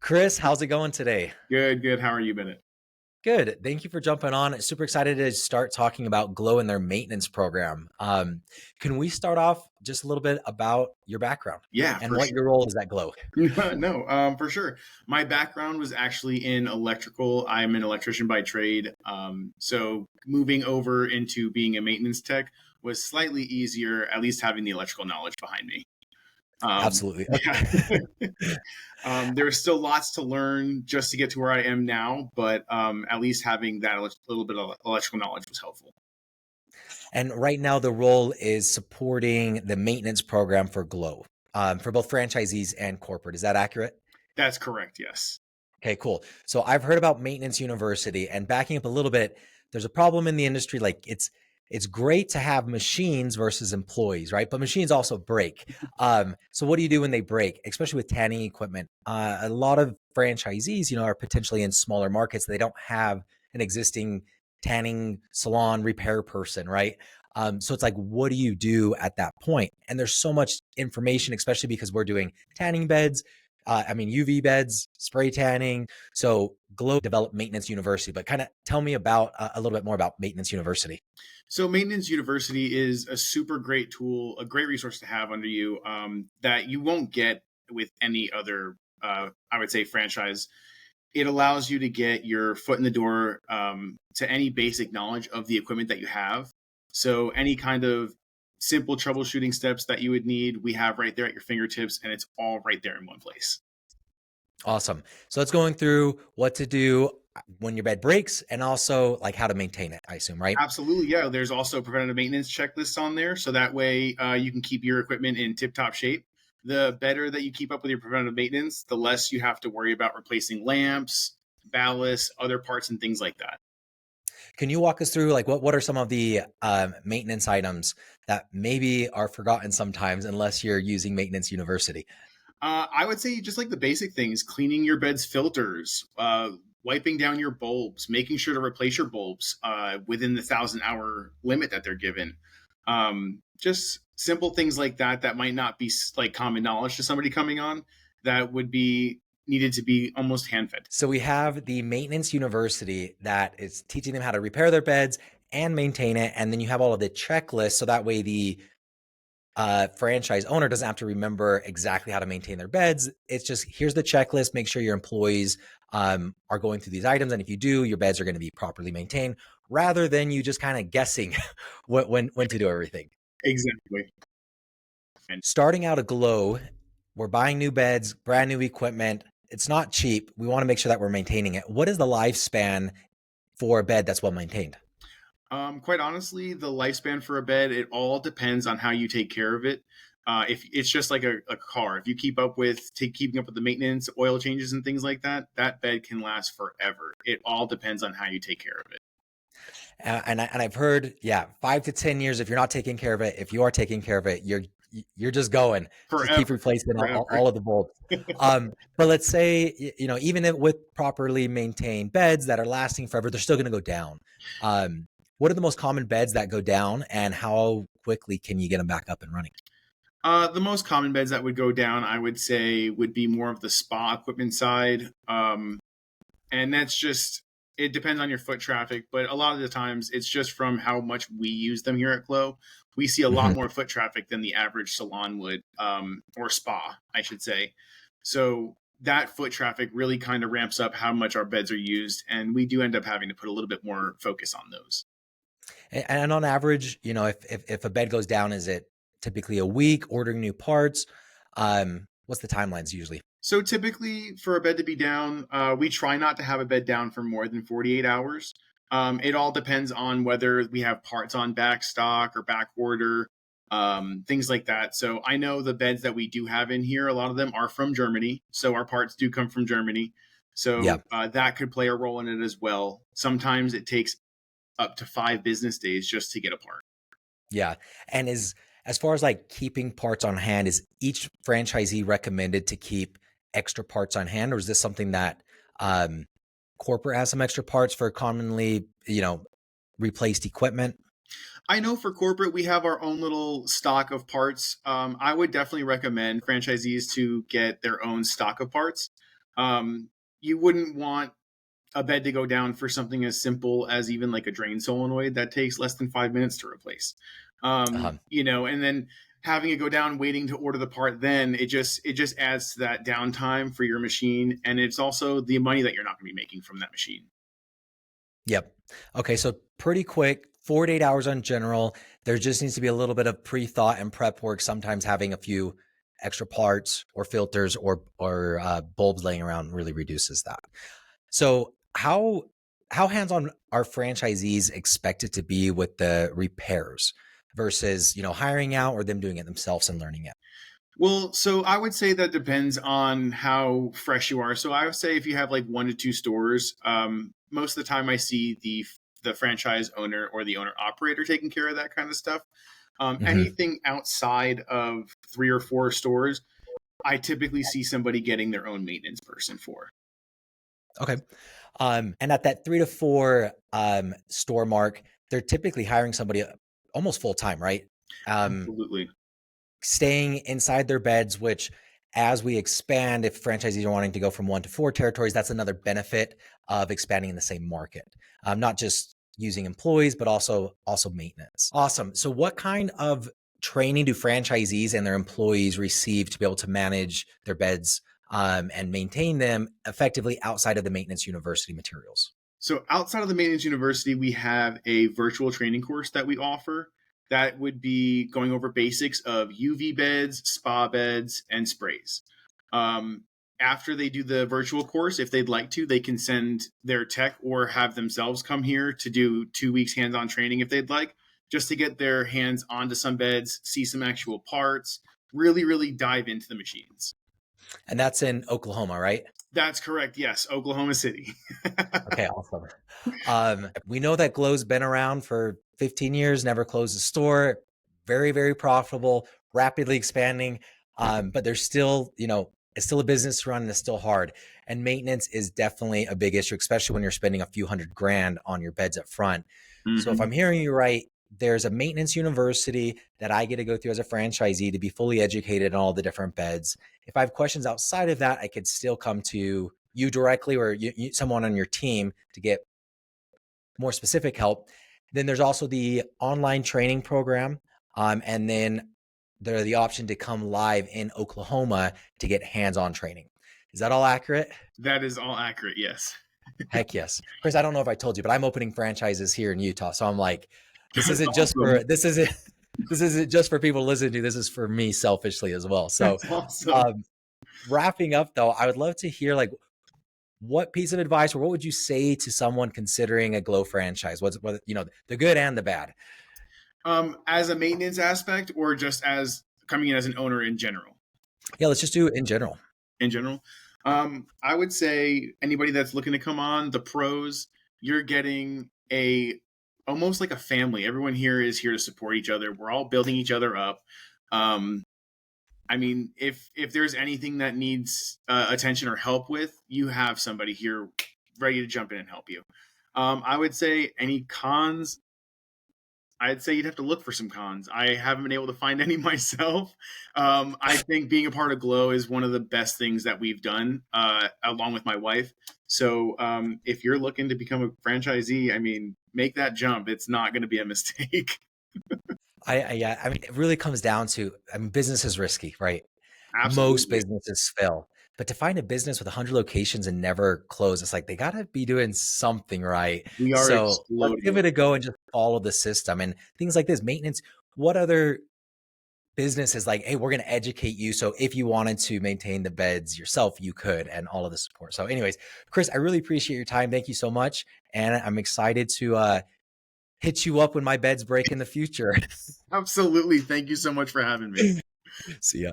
Chris, how's it going today? Good, good. How are you, Bennett? Good. Thank you for jumping on. Super excited to start talking about Glow and their maintenance program. Can we start off just a little bit about your background Yeah, and for what sure. your role is at Glow? No, for sure. My background was actually in electrical. I'm an electrician by trade. So moving over into being a maintenance tech was slightly easier, at least having the electrical knowledge behind me. Absolutely. Yeah. There's still lots to learn just to get to where I am now, but at least having that little bit of electrical knowledge was helpful. And right now, the role is supporting the maintenance program for Glow for both franchisees and corporate. Is that accurate? That's correct. Yes. Okay, cool. So I've heard about Maintenance University, and backing up a little bit, there's a problem in the industry. Like it's great to have machines versus employees, right? But machines also break. So what do you do when they break, especially with tanning equipment? A lot of franchisees, are potentially in smaller markets. They don't have an existing tanning salon repair person, right? So it's like, what do you do at that point? And there's so much information, especially because we're doing tanning beds, UV beds, spray tanning. So Glow developed Maintenance University, but kind of tell me about a little bit more about Maintenance University. So, Maintenance University is a super great tool, a great resource to have under you that you won't get with any other, I would say, franchise. It allows you to get your foot in the door to any basic knowledge of the equipment that you have. So, any kind of simple troubleshooting steps that you would need, we have right there at your fingertips, and it's all right there in one place. Awesome. So it's going through what to do when your bed breaks and also like how to maintain it, I assume, right? Absolutely, yeah. There's also preventative maintenance checklists on there, so that way you can keep your equipment in tip-top shape. The better that you keep up with your preventative maintenance, the less you have to worry about replacing lamps, ballast, other parts, and things like that. Can you walk us through like what are some of the maintenance items that maybe are forgotten sometimes unless you're using Maintenance University? I would say just like the basic things: cleaning your bed's filters, wiping down your bulbs, making sure to replace your bulbs within the 1,000 hour limit that they're given. Just simple things like that that might not be like common knowledge to somebody coming on. That would be needed to be almost hand fed. So we have the Maintenance University that is teaching them how to repair their beds and maintain it. And then you have all of the checklists. So that way the franchise owner doesn't have to remember exactly how to maintain their beds. It's just here's the checklist. Make sure your employees are going through these items, and if you do, your beds are going to be properly maintained, rather than you just kind of guessing when to do everything. Exactly. And Starting out a Glow, we're buying new beds, brand new equipment. It's not cheap. We want to make sure that we're maintaining it. What is the lifespan for a bed that's well maintained? quite honestly, the lifespan for a bed, it all depends on how you take care of it. If it's just like a car, if you keep up with keeping up with the maintenance, oil changes, and things like that, that bed can last forever. It all depends on how you take care of it. And I've heard, yeah, 5 to 10 years. If you're not taking care of it, if you are taking care of it, you're just going. Just keep Forever, replacing forever. all of the bulbs. But let's say even with properly maintained beds that are lasting forever, they're still going to go down. What are the most common beds that go down, and how quickly can you get them back up and running? The most common beds that would go down, I would say, would be more of the spa equipment side. And that's just, it depends on your foot traffic, but a lot of the times it's just from how much we use them here at Glow. We see a lot Mhm. more foot traffic than the average salon would, or spa, I should say. So that foot traffic really kind of ramps up how much our beds are used, and we do end up having to put a little bit more focus on those. And on average, if a bed goes down, is it typically a week ordering new parts? What's the timelines usually? So typically, for a bed to be down, we try not to have a bed down for more than 48 hours. It all depends on whether we have parts on back stock or back order, things like that. So I know the beds that we do have in here, a lot of them are from Germany. So our parts do come from Germany. Yeah. So that could play a role in it as well. Sometimes it takes up to 5 business days just to get a part. Yeah. And as far as like keeping parts on hand, is each franchisee recommended to keep extra parts on hand, or is this something that um, corporate has some extra parts for commonly, replaced equipment? I know for corporate, we have our own little stock of parts. I would definitely recommend franchisees to get their own stock of parts. You wouldn't want a bed to go down for something as simple as even like a drain solenoid that takes less than 5 minutes to replace. Uh-huh. And then having it go down, waiting to order the part, then it just adds to that downtime for your machine, and it's also the money that you're not going to be making from that machine. Yep. Okay, so pretty quick, 4 to 8 hours on general. There just needs to be a little bit of pre-thought and prep work. Sometimes having a few extra parts or filters or bulbs laying around really reduces that. So how hands-on are franchisees expected to be with the repairs versus hiring out or them doing it themselves and learning it? Well, so I would say that depends on how fresh you are. So I would say if you have like 1 to 2 stores, most of the time I see the franchise owner or the owner operator taking care of that kind of stuff. Hmm. Anything outside of 3 or 4 stores, I typically see somebody getting their own maintenance person for. Okay. And at that 3 to 4 store mark, they're typically hiring somebody almost full time, right? Um, Absolutely. Staying inside their beds, which as we expand, if franchisees are wanting to go from 1 to 4 territories, that's another benefit of expanding in the same market. Not just using employees, but also maintenance. Awesome. So what kind of training do franchisees and their employees receive to be able to manage their beds and maintain them effectively outside of the maintenance university materials? So outside of the maintenance university, we have a virtual training course that we offer that would be going over basics of UV beds, spa beds, and sprays. Um, After they do the virtual course, if they'd like to, they can send their tech or have themselves come here to do 2 weeks hands-on training if they'd like, just to get their hands onto some beds, see some actual parts, really, really dive into the machines. And that's in Oklahoma, right? That's correct. Yes, Oklahoma City. Okay, awesome. We know that Glow's been around for 15 years, never closed a store, very, very profitable, rapidly expanding. But there's still, it's still a business to run and it's still hard. And maintenance is definitely a big issue, especially when you're spending a few $100,000 on your beds up front. So if Mhm. I'm hearing you right, there's a maintenance university that I get to go through as a franchisee to be fully educated on all the different beds. If I have questions outside of that, I could still come to you directly or someone on your team to get more specific help. Then there's also the online training program. And then there's the option to come live in Oklahoma to get hands-on training. Is that all accurate? That is all accurate. Yes. Heck yes. Chris, I don't know if I told you, but I'm opening franchises here in Utah. So I'm like, this That's isn't just awesome. for this isn't this isn't just for people to listen to. This is for me selfishly as well. So That's awesome. um wrapping up though, I would love to hear like what piece of advice or what would you say to someone considering a Glow franchise? What's what the good and the bad? As a maintenance aspect, or just as coming in as an owner in general? Yeah, let's just do it in general. In general, I would say anybody that's looking to come on, the pros, you're getting a almost like a family. Everyone here is here to support each other. We're all building each other up. Um, I mean, if there's anything that needs attention or help with, you have somebody here ready to jump in and help you. I would say any cons. I'd say you'd have to look for some cons. I haven't been able to find any myself. I think being a part of Glow is one of the best things that we've done, along with my wife. So if you're looking to become a franchisee, I mean, make that jump. It's not going to be a mistake. Yeah, I mean, it really comes down to, I mean, business is risky, right? Most Absolutely. businesses fail. But to find a business with 100 locations and never close, it's like they got to be doing something right. We are So let's give exploding. it a go and just follow the system and things like this. Maintenance, what other business is like, hey, we're going to educate you. So if you wanted to maintain the beds yourself, you could, and all of the support. So, anyways, Chris, I really appreciate your time. Thank you so much. And I'm excited to hit you up when my beds break in the future. Absolutely. Thank you so much for having me. See ya.